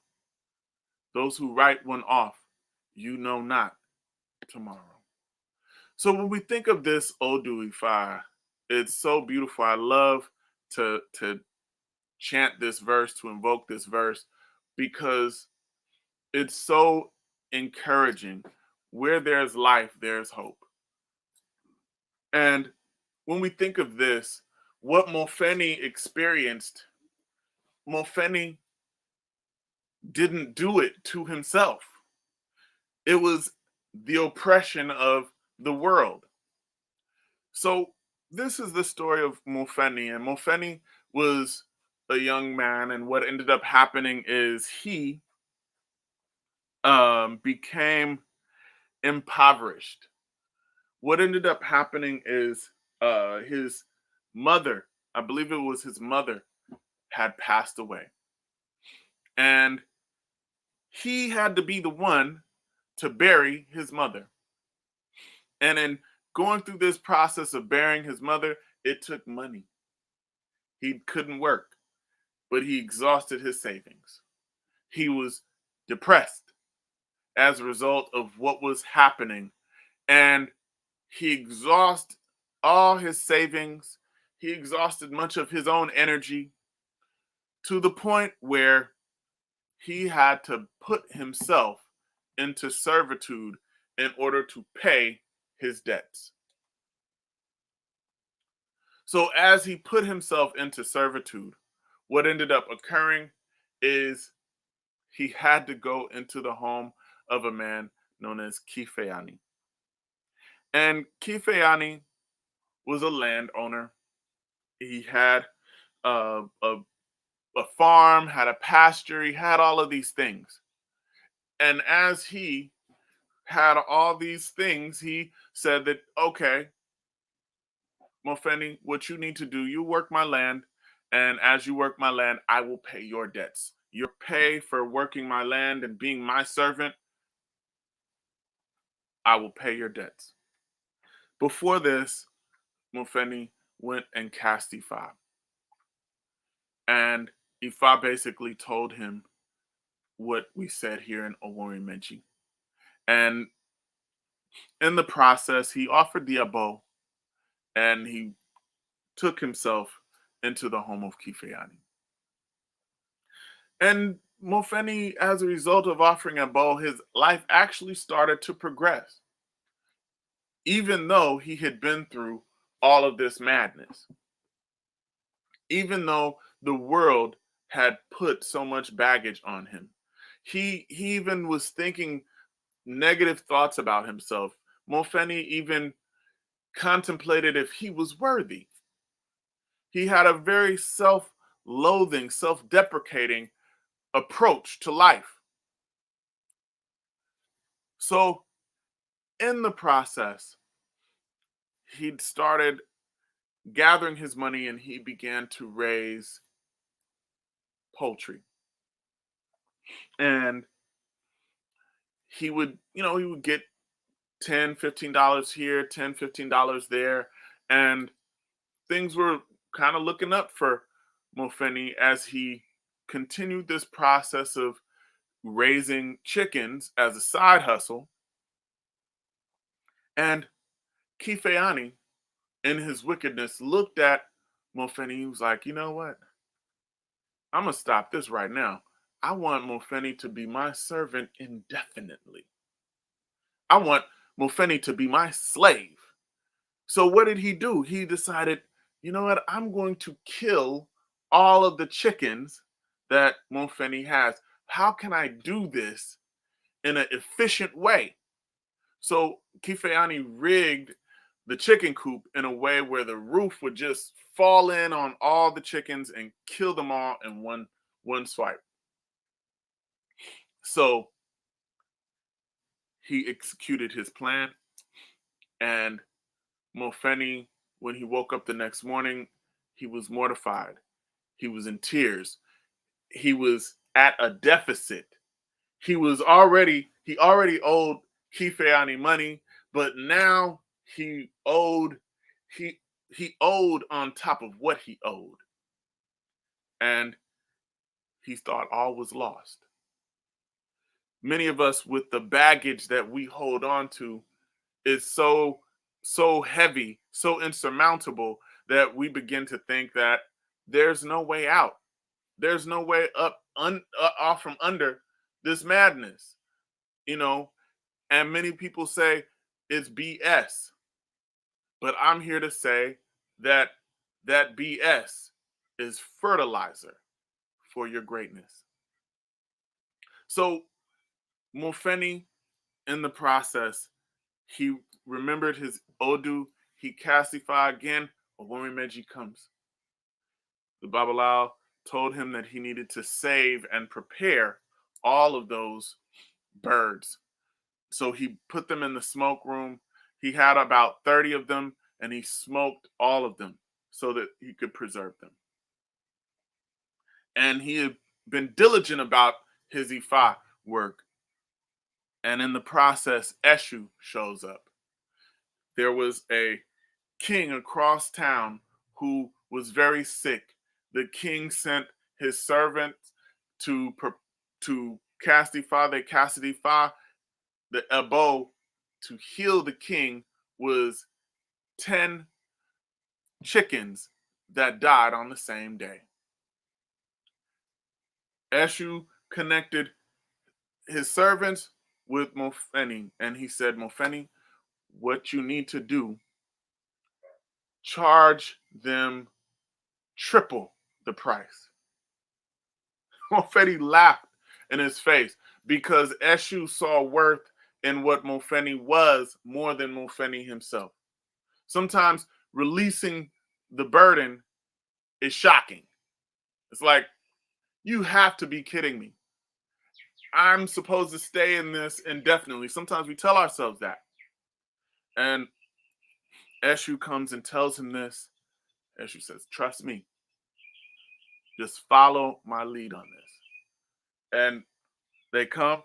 Those who write one off, you know not tomorrow. So when we think of this Odu Ifa, it's so beautiful. I love to chant this verse, to invoke this verse, because it's so encouraging. Where there's life, there's hope. And when we think of this, what Mofeni experienced, Mofeni didn't do it to himself. It was the oppression of the world. So this is the story of Mofeni, and Mofeni was a young man, and what ended up happening is he became impoverished. What ended up happening is his mother, I believe it was his mother, had passed away. And he had to be the one to bury his mother. And in going through this process of burying his mother, it took money. He couldn't work, but he exhausted his savings. He was depressed as a result of what was happening. And he exhausted all his savings. He exhausted much of his own energy to the point where he had to put himself into servitude in order to pay his debts. So, as he put himself into servitude, what ended up occurring is he had to go into the home of a man known as Kifeani. And Kifeani was a landowner. He had a farm, had a pasture, he had all of these things. And as he had all these things, he said that, okay, Mofeni, what you need to do, you work my land, and as you work my land, I will pay your debts. Your pay for working my land and being my servant, I will pay your debts. Before this, Mofeni went and cast Ifa. And Ifa basically told him what we said here in Owori Meji. And in the process, he offered the abo, and he took himself into the home of Kifeani. And Mofeni, as a result of offering abo, his life actually started to progress, even though he had been through all of this madness, even though the world had put so much baggage on him. He even was thinking negative thoughts about himself. Mofeni even contemplated if he was worthy. He had a very self loathing, self deprecating approach to life. So, in the process, he'd started gathering his money and he began to raise poultry. And he would get $10, $15 here, $10, $15 there. And things were kind of looking up for Mofeni as he continued this process of raising chickens as a side hustle. And Kifeani, in his wickedness, looked at Mofeni. He was like, you know what? I'm going to stop this right now. I want Mofeni to be my servant indefinitely. I want Mofeni to be my slave. So what did he do? He decided, you know what? I'm going to kill all of the chickens that Mofeni has. How can I do this in an efficient way? So Kifeani rigged the chicken coop in a way where the roof would just fall in on all the chickens and kill them all in one swipe. So he executed his plan, and Mofeni, when he woke up the next morning, he was mortified. He was in tears. He was at a deficit. He already owed Kifeani money, but now he he owed on top of what he owed. And he thought all was lost. Many of us, with the baggage that we hold on to, is so heavy, so insurmountable, that we begin to think that there's no way out. There's no way off from under this madness, you know. And many people say it's BS, but I'm here to say that that BS is fertilizer for your greatness. So Mofeni, in the process, he remembered his Odu. He castify again. Oworimeji comes. The Babalawo told him that he needed to save and prepare all of those birds. So he put them in the smoke room. He had about 30 of them, and he smoked all of them so that he could preserve them. And he had been diligent about his Ifa work. And in the process, Eshu shows up. There was a king across town who was very sick. The king sent his servants to cast Ifa. They casted Ifa. The Ebo to heal the king was 10 chickens that died on the same day. Eshu connected his servants with Mofeni, and he said, Mofeni, what you need to do, charge them triple the price. Mofeni laughed in his face because Eshu saw worth in what Mofeni was more than Mofeni himself. Sometimes releasing the burden is shocking. It's like, you have to be kidding me. I'm supposed to stay in this indefinitely. Sometimes we tell ourselves that. And Eshu comes and tells him this. Eshu says, trust me. Just follow my lead on this. And they come,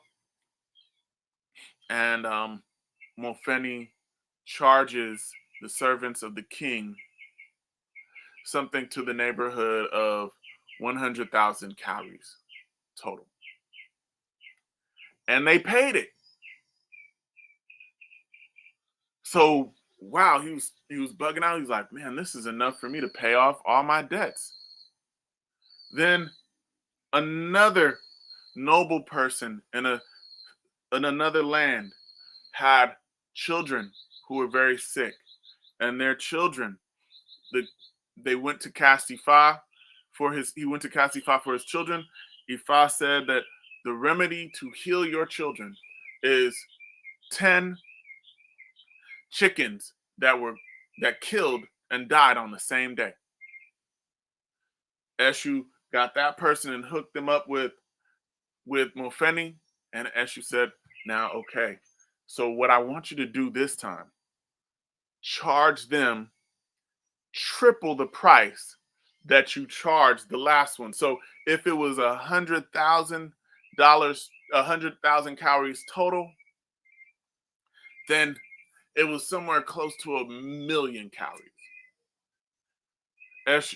and Mofeni charges the servants of the king something to the neighborhood of 100,000 calories total. And they paid it. So, wow, he was bugging out. He's like, man, this is enough for me to pay off all my debts. Then another noble person in another land had children who were very sick, and their children, they went to cast Ifa he went to cast Ifa for his children. Ifa said that the remedy to heal your children is 10 chickens that killed and died on the same day. Eshu got that person and hooked them up with Mofeni, and Eshu said, now, okay, so what I want you to do this time charge them triple the price that you charged the last one. So if it was $100,000, 100,000 calories total, then it was somewhere close to 1,000,000 calories. Esh,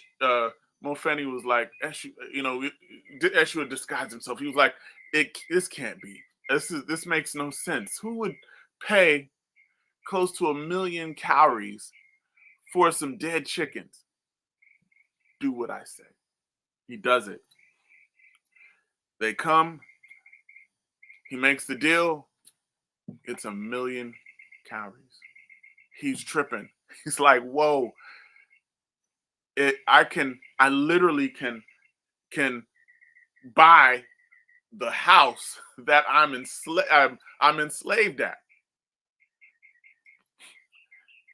Mofeni was like, Eshu, Eshu would disguise himself. He was like, this can't be. This makes no sense. Who would pay close to 1,000,000 calories for some dead chickens? Do what I say. He does it. They come. He makes the deal. It's 1,000,000 calories. He's tripping. He's like, whoa. I literally can buy the house that I'm enslaved at.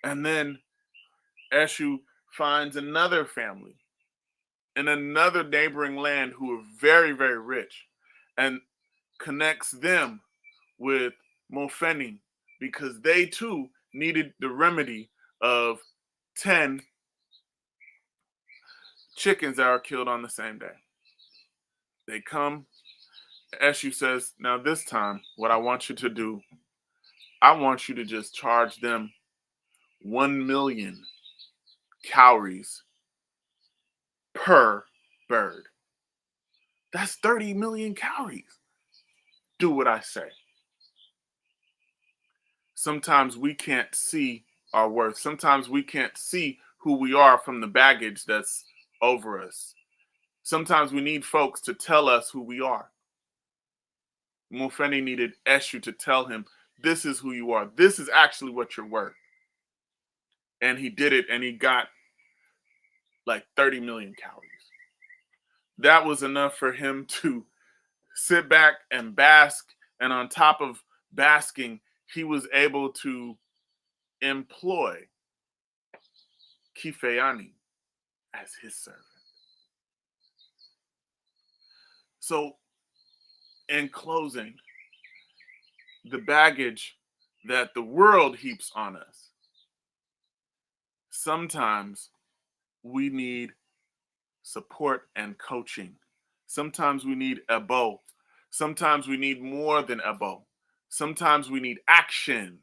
And then Eshu finds another family in another neighboring land who are very, very rich, and connects them with Mofeni because they too needed the remedy of 10 chickens that are killed on the same day. They come. Eshu says, now this time, what I want you to do, I want you to just charge them 1,000,000 calories per bird. That's 30 million calories. Do what I say. Sometimes we can't see our worth. Sometimes we can't see who we are from the baggage that's over us. Sometimes we need folks to tell us who we are. Mufeni needed Eshu to tell him, this is who you are. This is actually what you're worth. And he did it, and he got like 30 million calories. That was enough for him to sit back and bask. And on top of basking, he was able to employ Kifeani as his servant. So, in closing, the baggage that the world heaps on us, sometimes we need support and coaching. Sometimes we need a bow. Sometimes we need more than a bow. Sometimes we need action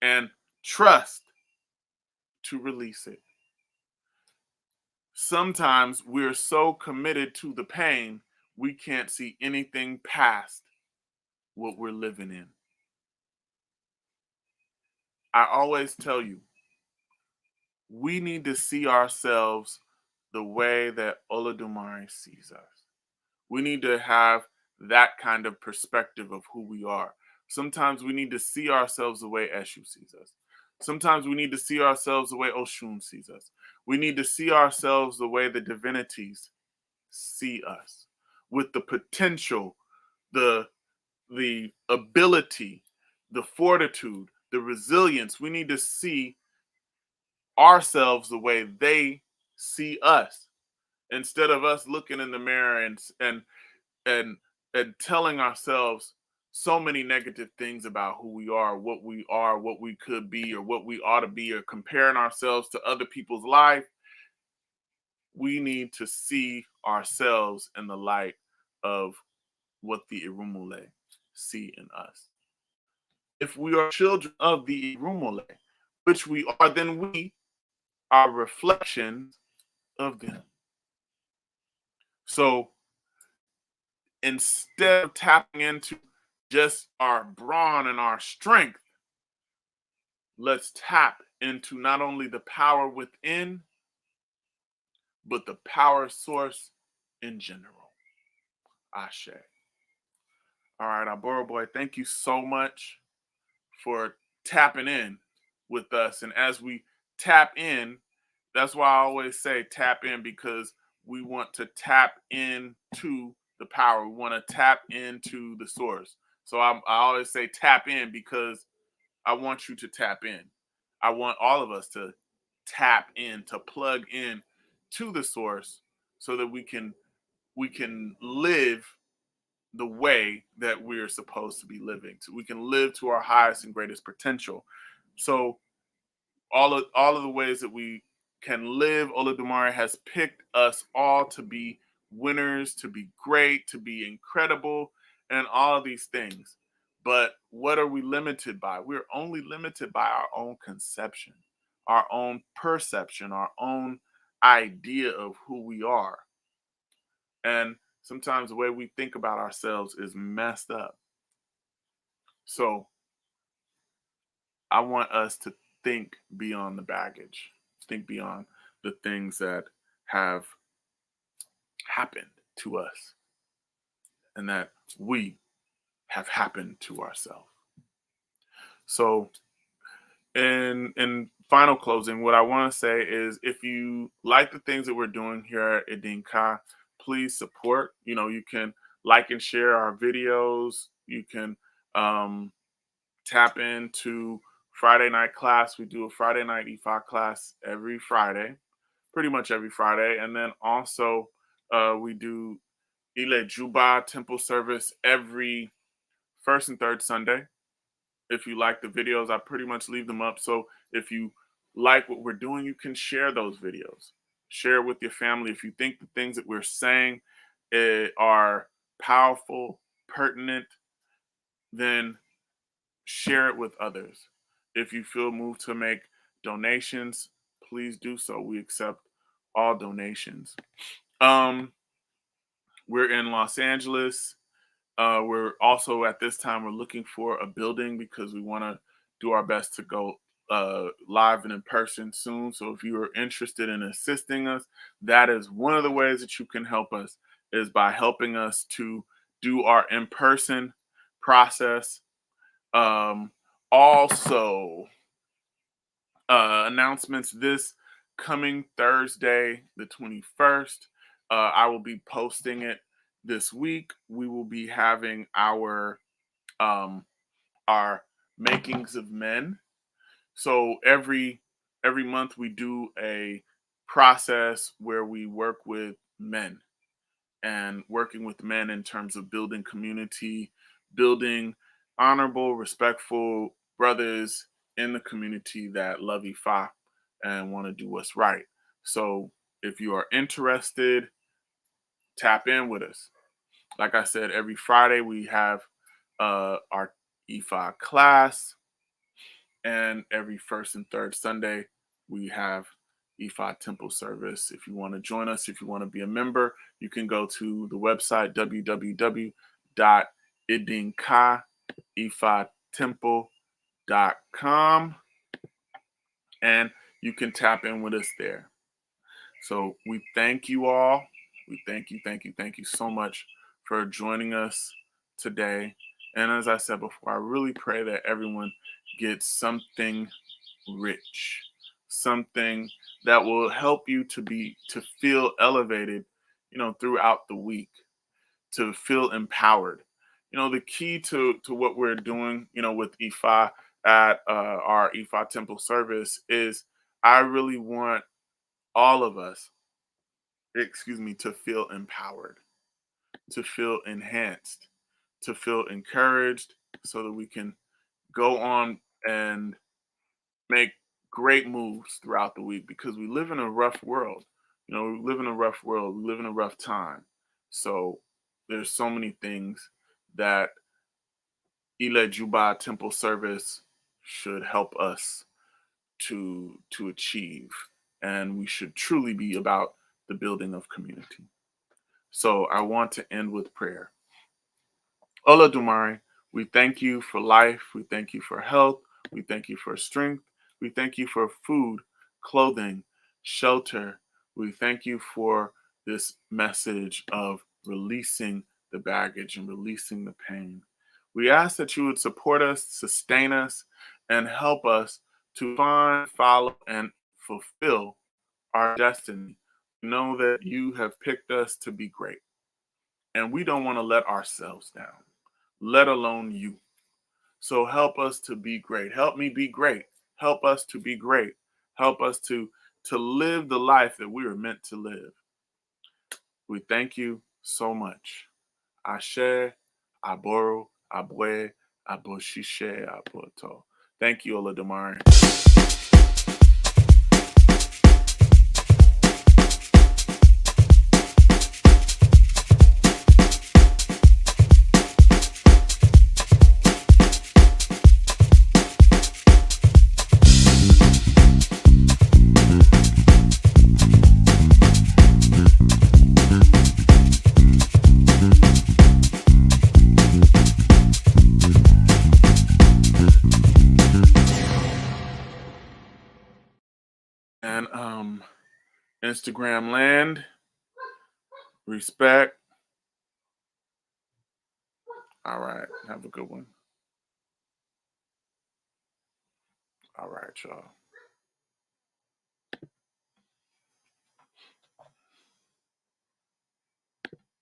and trust to release it. Sometimes we're so committed to the pain, we can't see anything past what we're living in. I always tell you, we need to see ourselves the way that Olodumare sees us. We need to have that kind of perspective of who we are. Sometimes we need to see ourselves the way Eshu sees us. Sometimes we need to see ourselves the way Oshun sees us. We need to see ourselves the way the divinities see us, with the potential, the ability, the fortitude, the resilience. We need to see ourselves the way they see us, instead of us looking in the mirror and telling ourselves so many negative things about who we are, what we could be, or what we ought to be, or comparing ourselves to other people's life. We need to see ourselves in the light of what the Irumule see in us. If we are children of the Irumule, which we are, then we are reflections of them. So instead of tapping into just our brawn and our strength, let's tap into not only the power within, but the power source in general. Ashe. All right, Aboro Boy, thank you so much for tapping in with us. And as we tap in, that's why I always say tap in, because we want to tap into the power. We want to tap into the source. So I always say tap in, because I want you to tap in. I want all of us to tap in, to plug in to the source, so that we can live the way that we're supposed to be living. So we can live to our highest and greatest potential. So all of the ways that we can live. Olodumare has picked us all to be winners, to be great, to be incredible, and all of these things. But what are we limited by? We're only limited by our own conception, our own perception, our own idea of who we are. And sometimes the way we think about ourselves is messed up. So I want us to think beyond the baggage, think beyond the things that have happened to us and that we have happened to ourselves. So, in final closing, what I want to say is if you like the things that we're doing here at Idinka, please support. You can like and share our videos. You can tap into Friday night class. We do a Friday night EFI class every Friday, pretty much every Friday. And then also we do Ile Juba temple service every first and third Sunday. If you like the videos, I pretty much leave them up. So if you like what we're doing, you can share those videos. Share it with your family. If you think the things that we're saying are powerful, pertinent, then share it with others. If you feel moved to make donations, please do so. We accept all donations. We're in Los Angeles. We're also at this time we're looking for a building because we want to do our best to go live and in person soon. So if you are interested in assisting us, that is one of the ways that you can help us is by helping us to do our in-person process. Also, announcements this coming Thursday, the 21st. I will be posting it this week. We will be having our makings of men. So every month we do a process where we work with men and working with men in terms of building community, building honorable, respectful brothers in the community that love Ifa and want to do what's right. So if you are interested, tap in with us. Like I said, every Friday we have our Ifa class, and every first and third Sunday we have Ifa Temple service. If you want to join us, if you want to be a member, you can go to the website www.idinkaifatemple.com and you can tap in with us there. So we thank you all. We thank you so much for joining us today. And as I said before, I really pray that everyone gets something rich, something that will help you to feel elevated, throughout the week, to feel empowered. The key to what we're doing, with Ifa at our Ifa Temple service is I really want all of us, to feel empowered, to feel enhanced, to feel encouraged so that we can go on and make great moves throughout the week because we live in a rough world. We live in a rough world. We live in a rough time. So there's so many things that Ile Juba Temple Service should help us to achieve. And we should truly be about the building of community. So I want to end with prayer. Olodumare, we thank you for life. We thank you for health. We thank you for strength. We thank you for food, clothing, shelter. We thank you for this message of releasing the baggage and releasing the pain. We ask that you would support us, sustain us, and help us to find, follow, and fulfill our destiny. Know that you have picked us to be great, and we don't want to let ourselves down, let alone you. So help us to be great. Help me be great. Help us to be great. Help us to live the life that we were meant to live. We thank you so much. Ashe, Aboro, Abwe, Aboshishe, Aboto. Thank you, Olodumare. Instagram land, respect. All right. Have a good one. All right, y'all.